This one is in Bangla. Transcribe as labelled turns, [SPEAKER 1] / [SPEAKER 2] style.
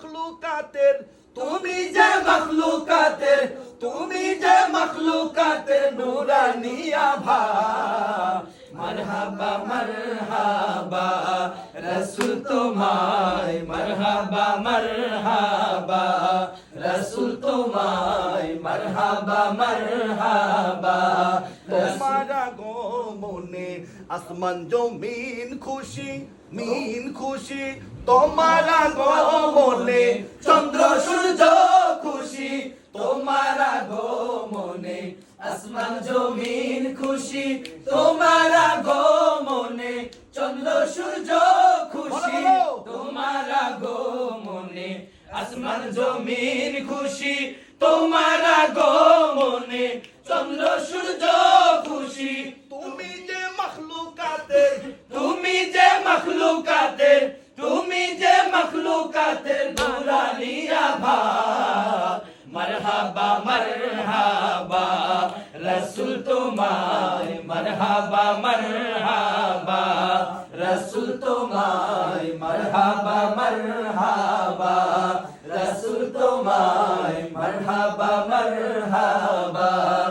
[SPEAKER 1] মখলুকাতের, তুমি যে মখলুকাতের, তুমি যে মখলুকাতের নুরানি আভা। মারহাবা মারহাবা রাসূল তোমায়, মারহাবা মারহাবা রাসূল তোমায়, মারহাবা মারহাবা। তোমার আগমনে আসমান জমিন খুশি, মিন খুশি। তোমার আগমনে চন্দ্র সূর্য খুশি, তোমার আগমনে আসমান জমিন খুশি, তোমার আগমনে চন্দ্র সূর্য খুশি, তোমার আগমনে আসমান জমিন খুশি, তোমার আগমনে চন্দ্র সূর্য খুশি। তুমি যে মখলুকাতের, তুমি যে মখলুকাতের, তুমি যে মখলুকাতের নুরানি আভা। মারহাবা মারহাবা রাসূল তোমায়, মারহাবা মারহাবা রাসূল তোমায়, মারহাবা মারহাবা।